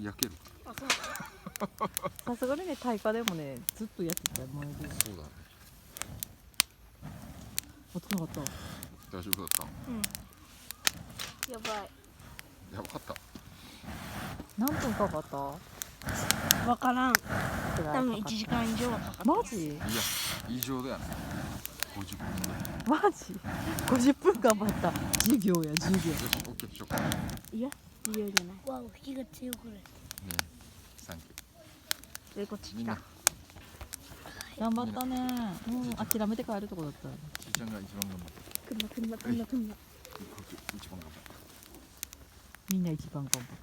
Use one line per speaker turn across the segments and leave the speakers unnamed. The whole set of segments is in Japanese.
焼ける。
あ、そう
さすがにね、耐火でもね、ずっと焼きたい燃える。
そうだね。
あ、つながった。
大丈夫だった。
やばい。
やばかった。
何分かかった
わからん。
くらい
多分1
かかっ
時間以上はかかった。
た。マジ
いや、異常だよね。50分ぐらい。
マジ50分頑張った。授業や授業。
よし、オッケーしようか。ね、
いや、いいよじゃない。わお、火が強くない。
サンキュ
で、こっち
ー。み
来た。
んな、
頑張ったね。諦めて帰るとこだった。
ちいちゃんが一番頑張った。
くんだくんだくんだくんだ。
一番頑張った。
みんな一番頑張った。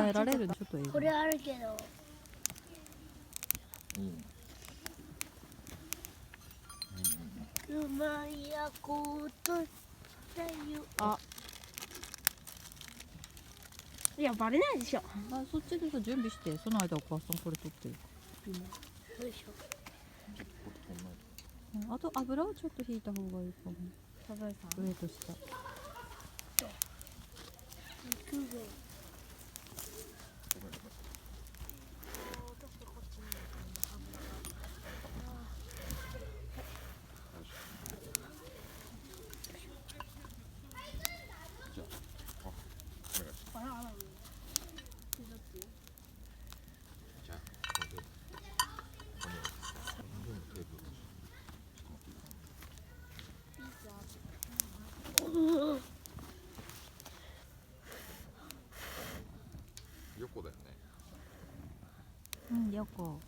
鍛えられるでしょという。
これあるけど。
いいね。
うまいやことだよ。あ。いや、バレないでしょ。
あ、そっちでさ準備して、その間お母さんこれ取ってる。
よいしょ。
あと油をちょっと引いた方がいいかも。
サザエさん。
上と下。
横だよね。
うん、横。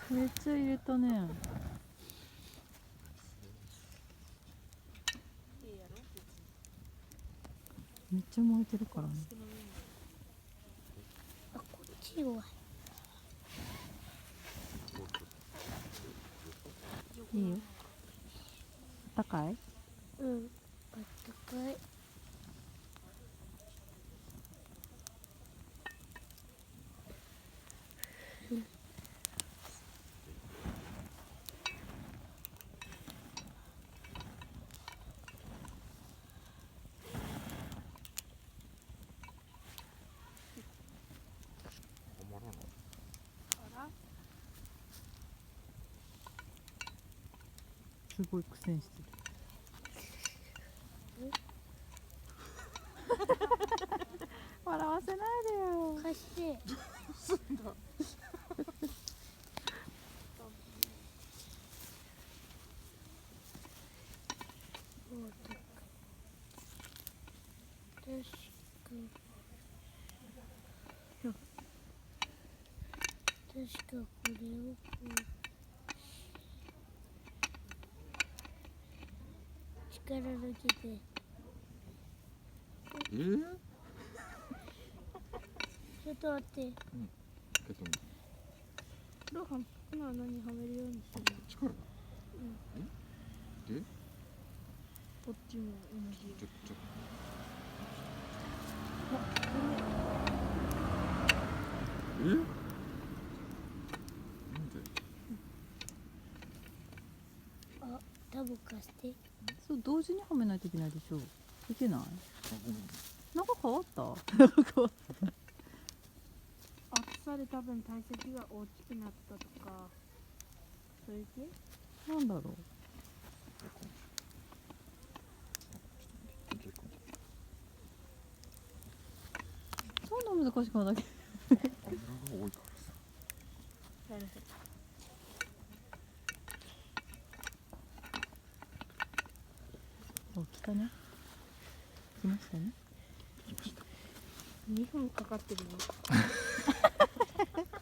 めっちゃ入れたね。めっちゃ燃えてるからね。
あ、こっち弱い。
いいよ。高い？
うん。あったかい。
すごい苦戦してる。笑わせないでよ。
貸して。確かこれをこう力抜けてちょっと待って、ロハン服の穴にはめるようにしてる。
力。で、
こっちも同じ。
なんで？
あ、タブ貸して。
そう同時にはめないといけないでしょ。いけない？なんか変わった？
暑さで多分体積が大きくなったとか、そういう系？
なんだろう。そんな難しくはない。
油が多いからさ。
なるほど。
お、来たね。来ましたね。
2分かかってるよ。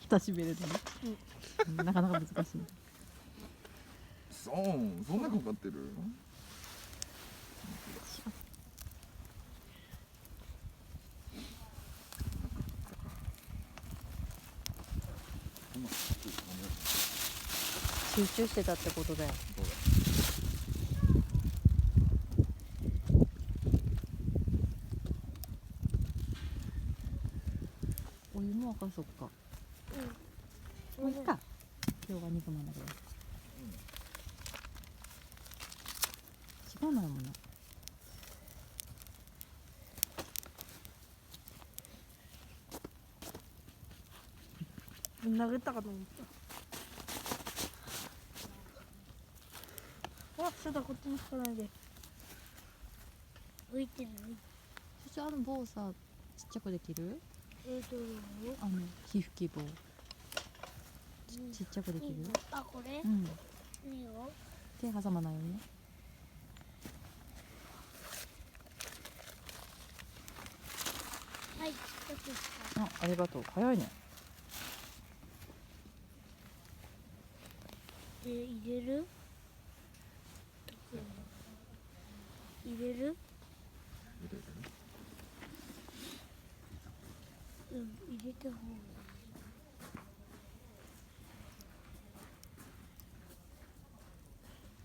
蓋閉めるのね。なかなか難しい。
そんなかかってる？
集中してたってことだよ。お湯も沸かそっか。もういいか。今日は煮込まなきゃ。そうなのもね。
投げたかと思った。あ、そうだ、こっちに引かないで。浮いてる。
そしてあの棒さ、ちっちゃくできる？
あ
火吹き棒。ちっちゃくできる？
あ、これ？
うん。
いいよ。
手挟まないように。
はい、よくした。
あ、ありがとう。早いね。
で、入れる？入れる？
入れるね。
うん、入れた方がいい。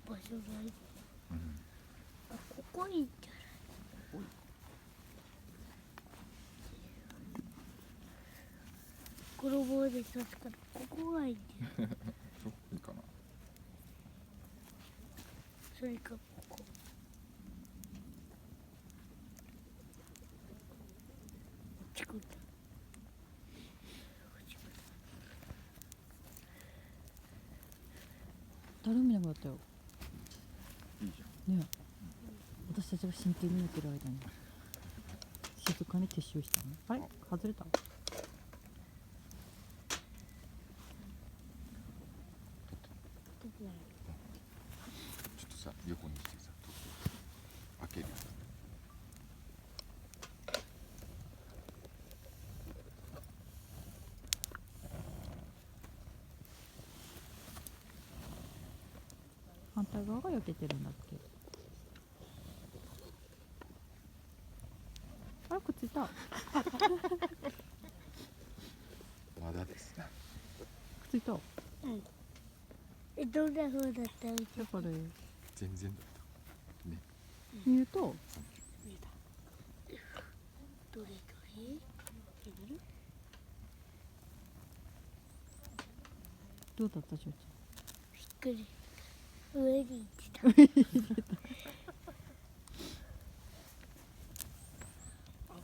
場所がいい。
うん。
あ、ここいいんじゃない？この棒で刺すからここがいいんだよ。
そこいいかな。
それかここ。こっち来る。
誰もいなくなったよ。
いいじゃん。
ねえ、私たちが真剣にやってる間に静かに撤収したの。あれ外れた？
ちょっとさ、横にしてさ、開けるよ。
反対側が焼けてるんだっけ？あれくっついた。くっ
まだです。
ついた。
え、どんな風だった？うち
やっぱり
全然だった。ね。
見ると
見た。どれどれ？入れる？
どうだった？ちょっ
びっくり。上に行ってた。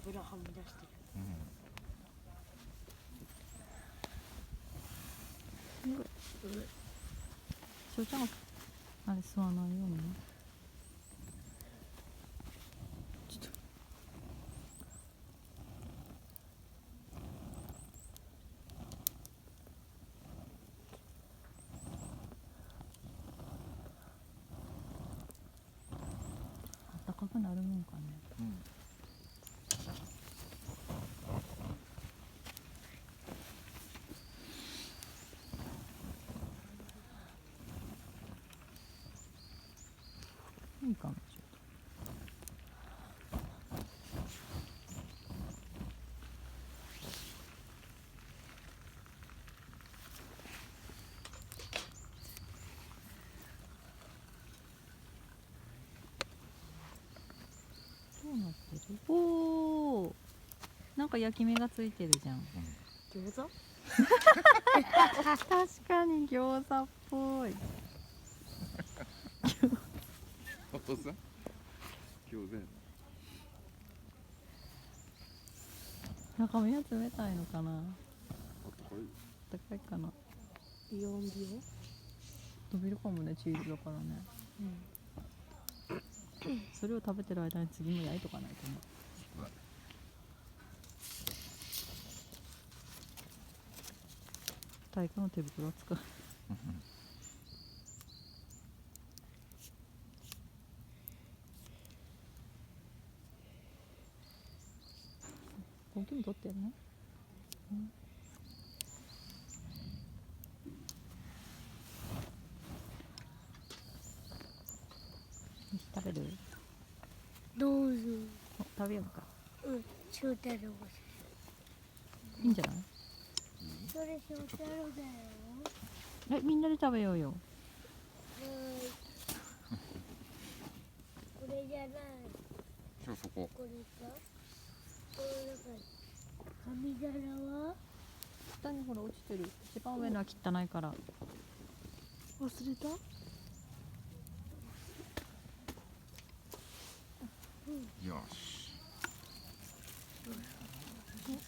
油はみ出してる。
うん。
としょうちゃんがあれ吸わないようにね。ちょっとあったかくなるもんかね。
うん。
いいかもしれない。どうなってる？おお、なんか焼き目がついてるじゃん。
餃子？
確かに餃子っぽい。
お父さん。餃子やな。
中身は冷たいのかな。
あったかい。
高いかな。
ビヨンビヨン？
伸びるかもね、チーズだからね。それを食べてる間に次も焼いとかないとね。
そうだね。
大化の手袋を使う。大きいの取ってるね。食べる？
どうぞ。
お、食べようか。
うん、翔太郎。
いいんじゃない？
それ翔太郎だよ。
え、みんなで食べようよ。
これじゃない。
じゃあそこ。
これか。この中に。紙皿は？
下にほら落ちてる。一番上のは汚いから。
忘れた？
よし。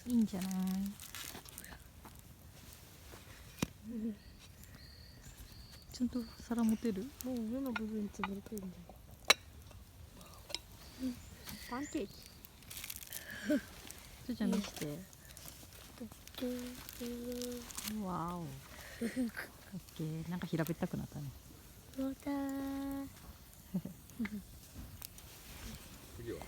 いいんじゃない。ちゃんと皿持てる。
もう上の部分潰れてるんだよ。パンケーキ。
ちょちゃん見して。わーお。オッケー。なんか平べったくなったね。
そうだー。
次は